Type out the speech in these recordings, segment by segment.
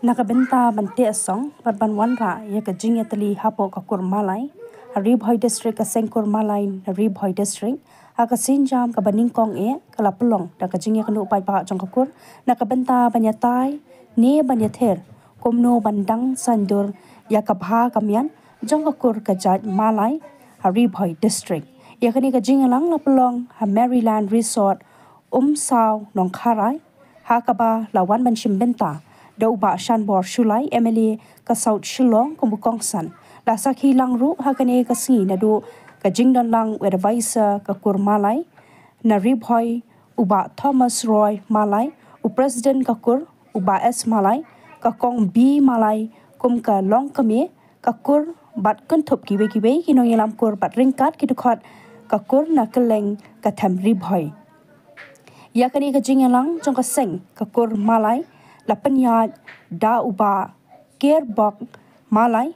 Nakabenta banti asong ban wanra ya kajing yatali hapo kakur malay Ribhoy district kasengkur malay Ribhoy district akasinjam kabaning kong kalapulong da kajing yakanu upai pa jong kakur nakabenta banyatai ne banyather komno bandang sandur yakabha kamyan jong kakur kajat malay Ribhoy district yakani kajing lang lapulong Maryland resort saw nongkharai hakaba lawan bansimbenta Dau ba shan bor shulai MLA ka South Shillong kumbukong san la sakhi lang ru hakane ka si na do ka jingdan lang advisor ka kur malay na Ribhoy uba Thomas Roy malay u president ka kur uba S malay ka kong B malay kum ka long kame ka kur bat kun thop kiwe kinong yalam kur bat ringkat kitukot ka kur na keleng ka tham Ribhoy yakani ka jingalang jong ka seng ka kur malay Lapanyad da uba Gerbok malay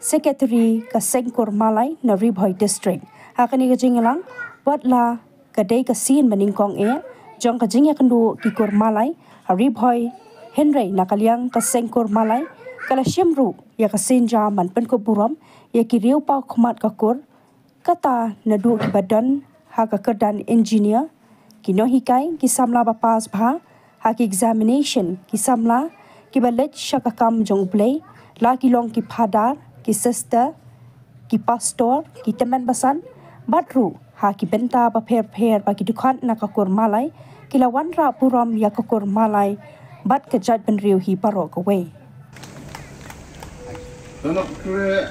secretary ka sengkur malay na Ribhoy district hakani ka jingalang watla kadai ka sin maningkong jong ka jingya kandu kikur malay Ribhoy Henry nakaliang ka sengkur malay kala syemru ya ka sinja man pen ko burom ya ki riu pa khumat kakur kata nadu ki badan ha ka kerdan engineer kino hikai ki samla bapas bha haki examination ki samla ki balet shakakam jong play la ki long ki phadar ki sister ki pastor ki teman basan batru haki benta ba pher ba ki dukhan na kakur malay ki lawan ra puram ya kakur malay bat ka jat ben riu hi paro ka we tanok kre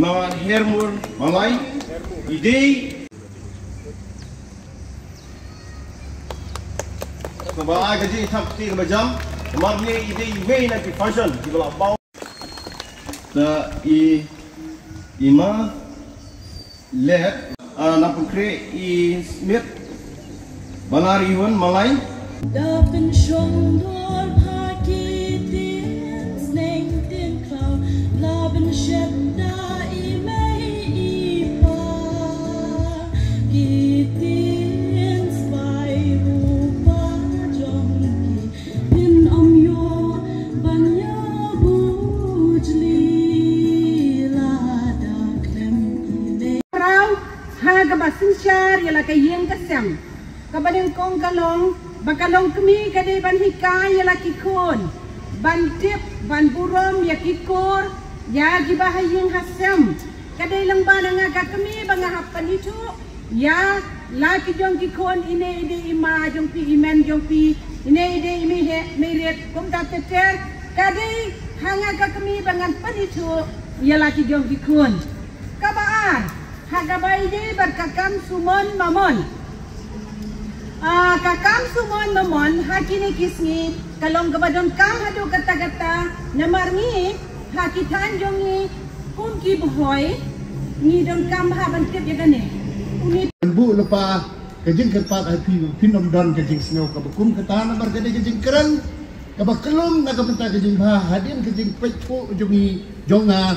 ma hermur malay idei Sebab gaji tak tiga jam, kemarin ide iwe nak fashion di belah bawah. The ima let nak kre Smith Balariwan Malay. Dapen shondor paketen snängten klar laben skedda i mig ipa giten svajrupa jonki in om yo banya bujli lada klem ile Rau haga basinsyar yala kayeng kasam kabaning kong kalong bakalong kami kadai ban hikai yala kikon ban tip ban burom ya kikor ya gibahayeng hasam kadai lang ba nga kami bangahapan itu ya laki jong kikon ine ide ima jong pi imen jong pi ine ide imi he meret kum ta teter kadai hanga kami bangan pan itu ya laki jong kikon kabaan hagabai de berkakam sumon mamon kakam sumon mamon hakini kisni kalong gabadon kam hadu kata-kata namarngi hakitan jongi kumki bohoy ni don kam ha bantip ya gane uni bu lupa kajing kerpat api pinom don kajing snow kabukum kata na bargade kajing kerang kabakelum na kabenta kajing ha hadin kajing pechu jongi jonga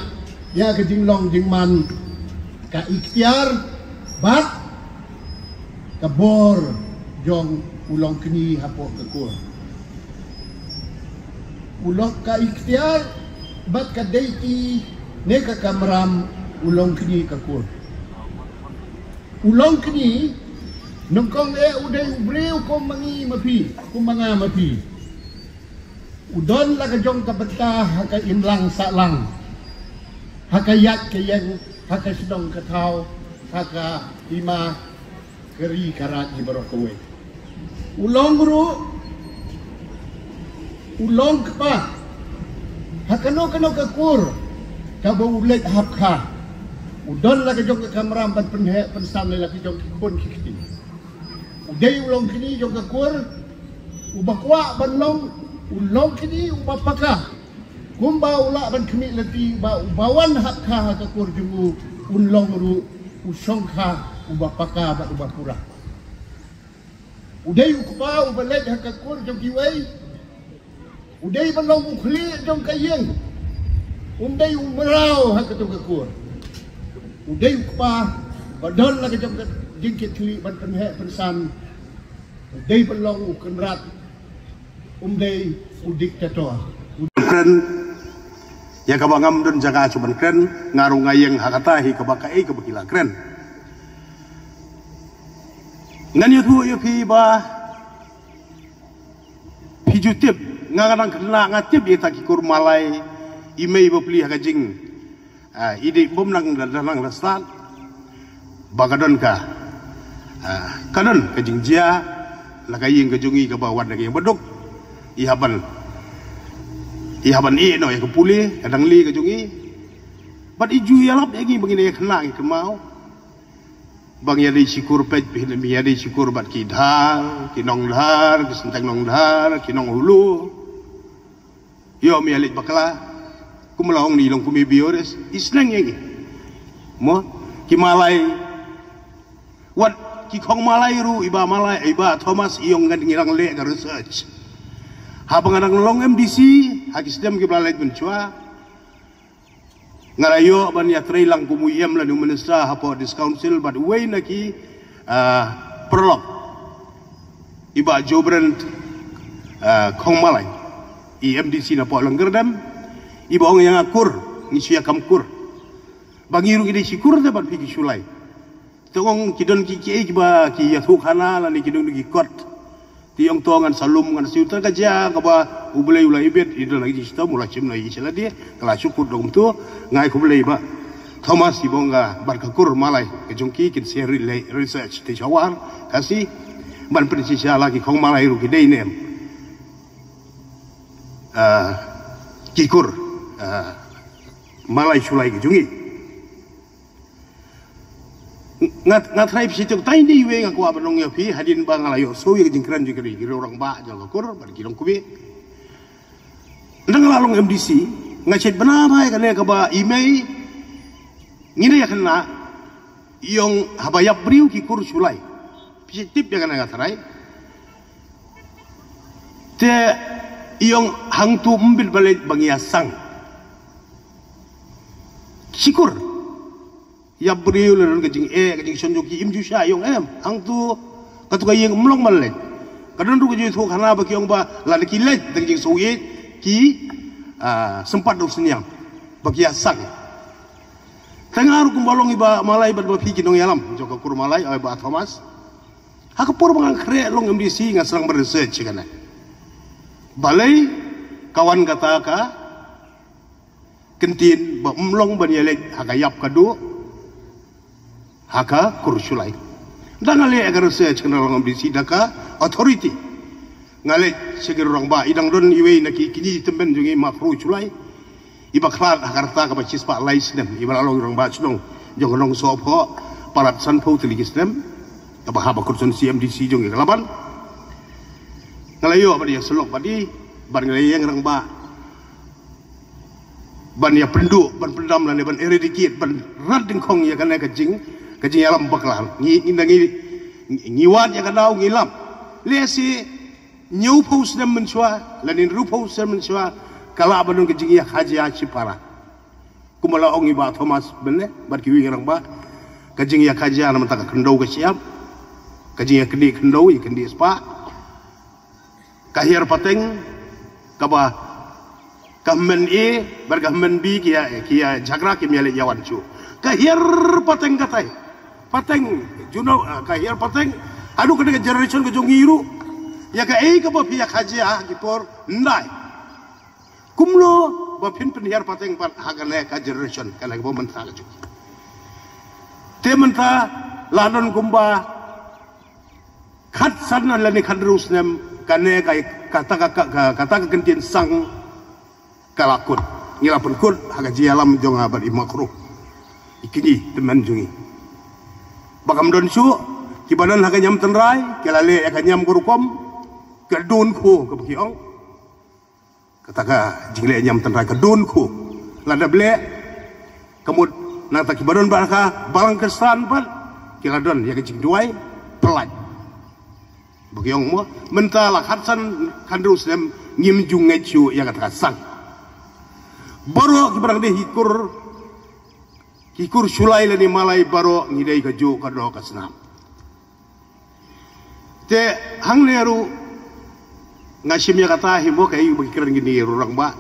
ya kajing long jing man ka ikhtiar bat kabor jong ulong kini hapo kekur ulong ka ikhtiar bat ka deiti ne ka kamram ulong kini kekur ulong kini nongkong udai ubreu ko mangi mapi ko manga mapi udon la ka jong ka benta haka inlang salang haka yak ke yang haka sedong ketau haka lima keri karat di barokawe ulong ru ulong kepa hakano kano kekur kabo ulet hapka udon la kejong ke kamera ban penhe pensam la kejong kikon kikti udai ulong kini jong kekur ubakwa ban long ulong kini ubapaka kumba ula ban kemi leti ba ubawan hapka hakakur jungu ulong ru usongka ubapaka ba ubapura udai ukpa ubalet hakakur jong kiwai udai balong ukhli jong kayeng udai umrau hakatu kakur udai ukpa badon la jong jingkit kli ban penhe pensan udai balong ukenrat udai udiktator keren ya kabangam don jaga cuman keren ngaru ngayeng hakatahi kabakai kabakila keren ngan yutu yupi ba hijutip ngarang kena ngatip ita kikur malai imei beli hakajing ide bom nang dalang rastan bagadon ka kadon kajing jia lakaying kajungi ka bawan lagi yang beduk ihaban no ya kepuli kadang li kajungi bat iju yalap lagi begini kena kemau bang ya di syukur pej ya di syukur bat kidhar kinong dhar kisenteng nong dhar kinong hulu yo mi alik bakla kumlaong ni long kumi biores isneng lagi mo kimalai wat ki khong malai ru iba malai iba Thomas iong ngirang le ka research habang nang long MDC hakisdem ki blalai bencua ngarayo ban ya trailang kumuyem la nu minister hapo this council but way naki prolog iba jobran khong malai MDC na po langgerdam iba ong yang akur ngisiya kamkur bangiru ide syukur dapat pigi sulai tong kidon ki ba ki yathuk hana la ni kidon ki kot tiong tongan salum ngan siutan kaja ka ba ubelai ulai bet idol lagi sta mula chim lagi sela dia kala syukur dong tu ngai ku belai ba Thomas ibonga barkakur malai ke jongki kin seri research te jawar kasih ban prinsip lagi khong malai ru ki dei nem kikur malai sulai ke jungi ngat trai pisituk tai ni we ngaku abanong ya pi hadin bang alayo so ye jingkran juga di orang ba jang kur bar kilong kubi ndang lalong MDC ngacet benamai kan ka ba email ngine ya kena yong habayap briu kikur sulai pisitip ya kan ngat trai te yong hangtu mbil balik bangiasang syukur ya beriu lalu kajing sonjoki imju sya yong hangtu katuka yang melong malek kadang tu kajing tu karena bagi yong ba lari kilet kajing soye ki sempat dong senyang bagi asang tengah kumbalong iba malai bad bapi kinong yalam joko kur malai iba Thomas hakapur bangang kre long MDC ngasang beresearch kana balai kawan kata ka kentin ba umlong banyelek hakayap kadu haka kursulai dan ngale agar research kena orang MDC daka authority ngale segera orang ba idang don iwe naki kini temben jungi mafru sulai iba klat hakarta ka bacis pak lais dem iba lalong orang ba cunong jong nong sopo parat sanpo teligis dem ka haba kursun CMDC jungi kalaban ngale yo apa dia selok padi ban ngale yang orang ba ban ya penduk ban pendam lan ban eradicate ban rading kong ya kana kajing alam baklan ngiwat ya kadau ngilam lesi nyau pos dem mensua lanin rupos dem mensua kala banung kajing ya haji para kumala ong iba Thomas benne barki wi ngarang ba kajing ya haji ana mentaka kendau ke siap kajing ya kendi kendau ya kendi spa kahir pateng kaba kamen e bergamen bi kia jagra ki miale yawan cu kahir pateng katai pateng juno kahir pateng adu kena generation ke jongiru ya ka ka ba pia khaja gipor ndai kumlo ba pin penhiar pateng pat hagale ka generation kala ba mentha ka te mentha lanon kumba khat san la ni khandrus nem kane kai kata kentin sang kalakut ngilapun kut hagaji alam jong abad imakruh ikini teman jungi bakam don su kibanan haganyam tenrai kelale akanyam gurukom kedun ku ke bekiong kataka jingle nyam tenrai kedun ku lada ble kemud nata kibanan baraka balang kesan pan kiladon ya kejing duai pelaj bekiong mo mentala khatsan kandrus dem ngim jung ngecu ya kataka sang baro kibarang de hikur sulai lani malai baro ngidai kaju kado kasnam te hang neru ngasim ya kata himo kai bagi keren gini rurang ba